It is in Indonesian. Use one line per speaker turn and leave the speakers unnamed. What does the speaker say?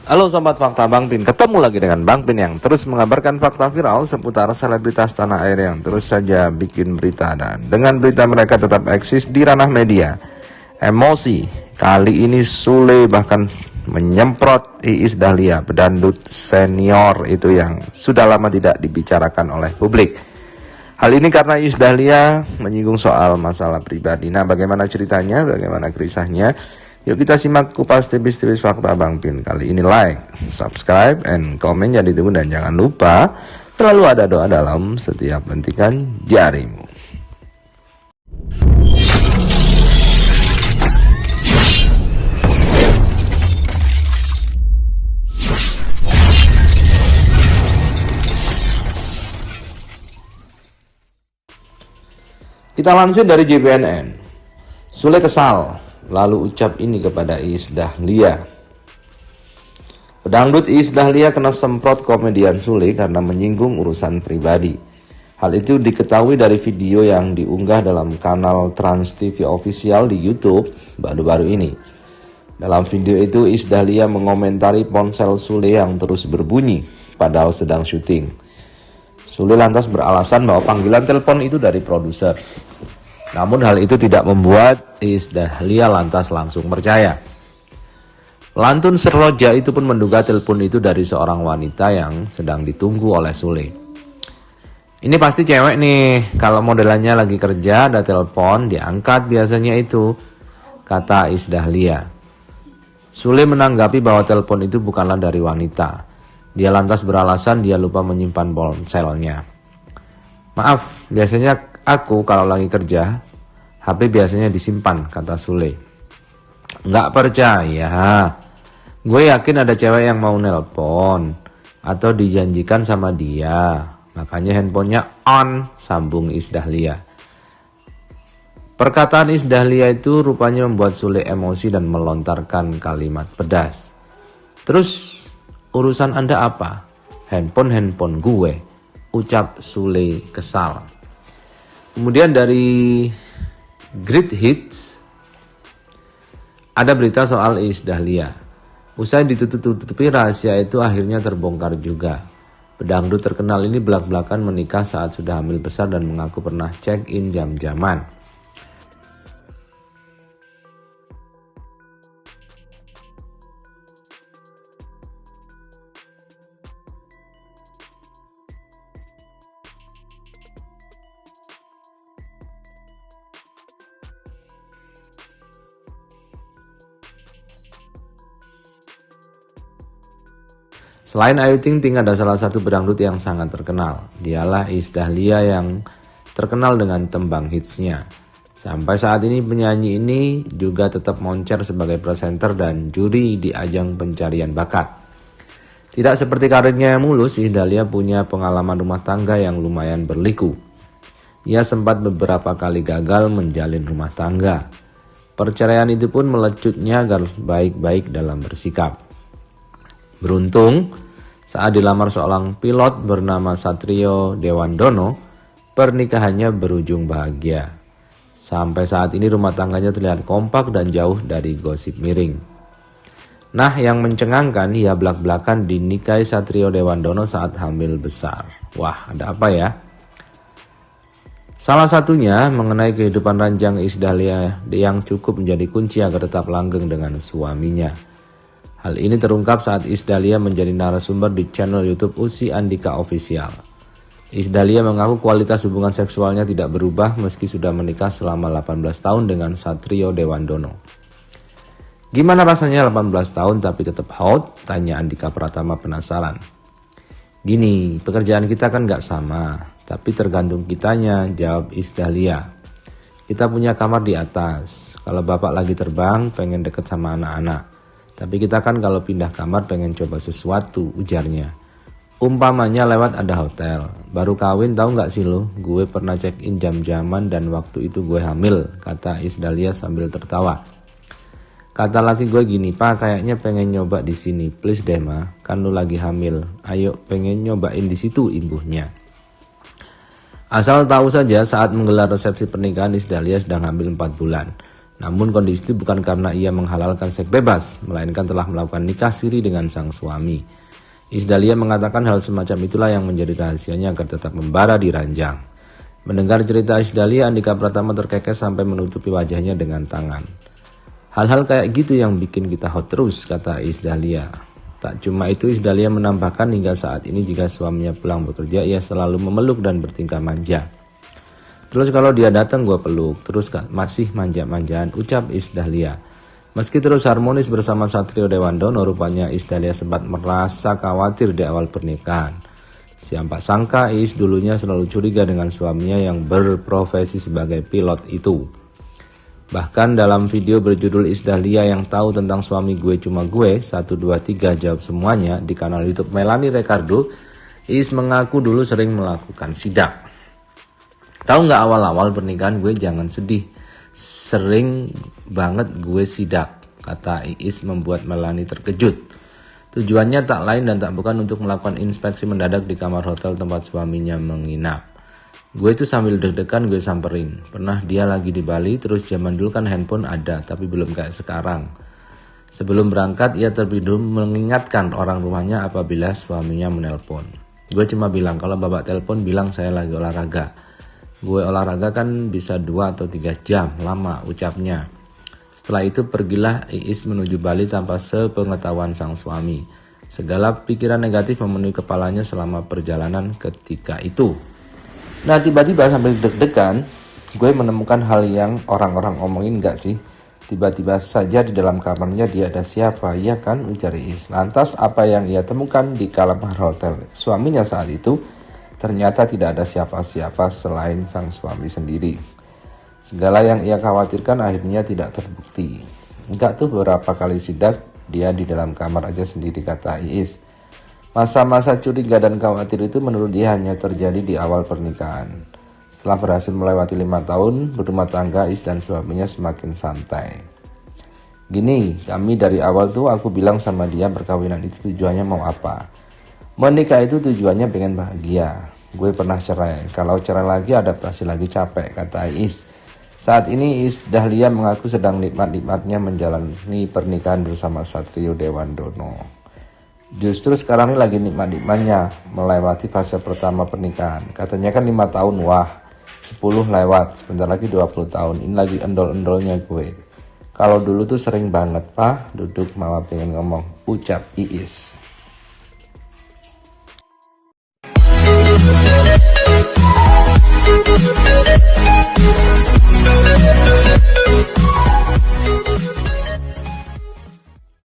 Halo Sobat Fakta Bang Pin, ketemu lagi dengan Bang Pin yang terus mengabarkan fakta viral seputar selebritas tanah air yang terus saja bikin berita. Dan dengan berita mereka tetap eksis di ranah media. Emosi, kali ini Sule bahkan menyemprot Iis Dahlia, pedangdut senior itu yang sudah lama tidak dibicarakan oleh publik. Hal ini karena Iis Dahlia menyinggung soal masalah pribadi. Nah, bagaimana ceritanya, bagaimana kisahnya? Yuk kita simak kupas tipis-tipis fakta Bang Pin. Kali ini like, subscribe, and komen jadi ditunggu. Dan jangan lupa selalu ada doa dalam setiap hentikan jarimu. Kita lansir dari JPNN. Sule kesal lalu ucap ini kepada Iis Dahlia. Pedangdut Iis Dahlia kena semprot komedian Sule karena menyinggung urusan pribadi. Hal itu diketahui dari video yang diunggah dalam kanal Trans TV Official di YouTube baru-baru ini. Dalam video itu Iis Dahlia mengomentari ponsel Sule yang terus berbunyi padahal sedang syuting. Sule lantas beralasan bahwa panggilan telepon itu dari produser. Namun hal itu tidak membuat Iis Dahlia lantas langsung percaya. Pelantun Seroja itu pun menduga telepon itu dari seorang wanita yang sedang ditunggu oleh Sule. Ini pasti cewek nih, kalau modelannya lagi kerja ada telepon diangkat biasanya itu, kata Iis Dahlia. Sule menanggapi bahwa telepon itu bukanlah dari wanita. Dia lantas beralasan dia lupa menyimpan ponselnya. Maaf, biasanya aku kalau lagi kerja, HP biasanya disimpan, kata Sule. Nggak percaya. Gue yakin ada cewek yang mau nelpon atau dijanjikan sama dia. Makanya handphonenya on, sambung Iis Dahlia. Perkataan Iis Dahlia itu rupanya membuat Sule emosi dan melontarkan kalimat pedas. Terus urusan Anda apa? Handphone gue, ucap Sule kesal. Kemudian dari Great Hits ada berita soal Iis Dahlia. Usai ditutup-tutupi, rahasia itu akhirnya terbongkar juga. Pedangdut terkenal ini belak-belakan menikah saat sudah hamil besar dan mengaku pernah check-in jam-jaman. Selain Ayu Ting Ting, ada salah satu pedangdut yang sangat terkenal. Dialah Iis Dahlia yang terkenal dengan tembang hitsnya. Sampai saat ini penyanyi ini juga tetap moncer sebagai presenter dan juri di ajang pencarian bakat. Tidak seperti karirnya yang mulus, Iis Dahlia punya pengalaman rumah tangga yang lumayan berliku. Ia sempat beberapa kali gagal menjalin rumah tangga. Perceraian itu pun melecutnya agar baik-baik dalam bersikap. Beruntung, saat dilamar seorang pilot bernama Satrio Dewandono, pernikahannya berujung bahagia. Sampai saat ini rumah tangganya terlihat kompak dan jauh dari gosip miring. Nah, yang mencengangkan, ia belak-belakan dinikahi Satrio Dewandono saat hamil besar. Wah, ada apa ya? Salah satunya mengenai kehidupan ranjang Iis Dahlia yang cukup menjadi kunci agar tetap langgeng dengan suaminya. Hal ini terungkap saat Iis Dahlia menjadi narasumber di channel YouTube Usi Andika Official. Iis Dahlia mengaku kualitas hubungan seksualnya tidak berubah meski sudah menikah selama 18 tahun dengan Satrio Dewandono. Gimana rasanya 18 tahun tapi tetap hot? Tanya Andika Pratama penasaran. Gini, pekerjaan kita kan gak sama, tapi tergantung kitanya, jawab Iis Dahlia. Kita punya kamar di atas, kalau bapak lagi terbang pengen deket sama anak-anak. Tapi kita kan kalau pindah kamar pengen coba sesuatu, ujarnya. Umpamanya lewat ada hotel. Baru kawin tahu nggak sih lo? Gue pernah check-in jam-jaman dan waktu itu gue hamil, kata Iis Dahlia sambil tertawa. Kata laki gue gini, Pak kayaknya pengen nyoba di sini. Please deh ma, kan lo lagi hamil. Ayo pengen nyobain di situ, imbuhnya. Asal tahu saja saat menggelar resepsi pernikahan Iis Dahlia sedang hamil 4 bulan. Namun kondisi itu bukan karena ia menghalalkan seks bebas, melainkan telah melakukan nikah siri dengan sang suami. Isdahlia mengatakan hal semacam itulah yang menjadi rahasianya agar tetap membara di ranjang. Mendengar cerita Isdahlia, Andika Pratama terkekeh sampai menutupi wajahnya dengan tangan. Hal-hal kayak gitu yang bikin kita hot terus, kata Isdahlia. Tak cuma itu, Isdahlia menambahkan hingga saat ini jika suaminya pulang bekerja, ia selalu memeluk dan bertingkah manja. Terus kalau dia datang gue peluk, terus masih manja-manjaan, ucap Isdahlia. Meski terus harmonis bersama Satrio Dewandono, rupanya Isdahlia sempat merasa khawatir di awal pernikahan. Siapa sangka Iis dulunya selalu curiga dengan suaminya yang berprofesi sebagai pilot itu. Bahkan dalam video berjudul Isdahlia yang tahu tentang suami gue cuma gue, 1, 2, 3 jawab semuanya di kanal YouTube Melanie Ricardo, Iis mengaku dulu sering melakukan sidak. Tahu nggak awal-awal pernikahan gue jangan sedih, sering banget gue sidak, kata Iis membuat Melanie terkejut. Tujuannya tak lain dan tak bukan untuk melakukan inspeksi mendadak di kamar hotel tempat suaminya menginap. Gue itu sambil deg-degan gue samperin. Pernah dia lagi di Bali, terus zaman dulu kan handphone ada tapi belum kayak sekarang. Sebelum berangkat ia terlebih dahulu mengingatkan orang rumahnya apabila suaminya menelpon. Gue cuma bilang kalau bapak telepon bilang saya lagi olahraga. Gue olahraga kan bisa 2 atau 3 jam, lama ucapnya. Setelah itu pergilah Iis menuju Bali tanpa sepengetahuan sang suami. Segala pikiran negatif memenuhi kepalanya selama perjalanan ketika itu. Nah tiba-tiba sambil deg-degan, gue menemukan hal yang orang-orang omongin gak sih? Tiba-tiba saja di dalam kamarnya dia ada siapa, ya kan, ujar Iis. Lantas apa yang ia temukan di kamar hotel suaminya saat itu? Ternyata tidak ada siapa-siapa selain sang suami sendiri. Segala yang ia khawatirkan akhirnya tidak terbukti. Enggak tuh beberapa kali sidak, dia di dalam kamar aja sendiri, kata Iis. Masa-masa curiga dan khawatir itu menurut dia hanya terjadi di awal pernikahan. Setelah berhasil melewati 5 tahun berumah tangga, Iis dan suaminya semakin santai. Gini, kami dari awal tuh aku bilang sama dia perkawinan itu tujuannya mau apa. Menikah itu tujuannya pengen bahagia. Gue pernah cerai, kalau cerai lagi adaptasi lagi capek, kata Iis. Saat ini Isdahlia mengaku sedang nikmat-nikmatnya menjalani pernikahan bersama Satrio Dewandono. Justru sekarang ini lagi nikmat-nikmatnya melewati fase pertama pernikahan. Katanya kan 5 tahun, wah 10 lewat, sebentar lagi 20 tahun. Ini lagi endol-endolnya gue. Kalau dulu tuh sering banget, Pak, duduk malah pengen ngomong, ucap Iis.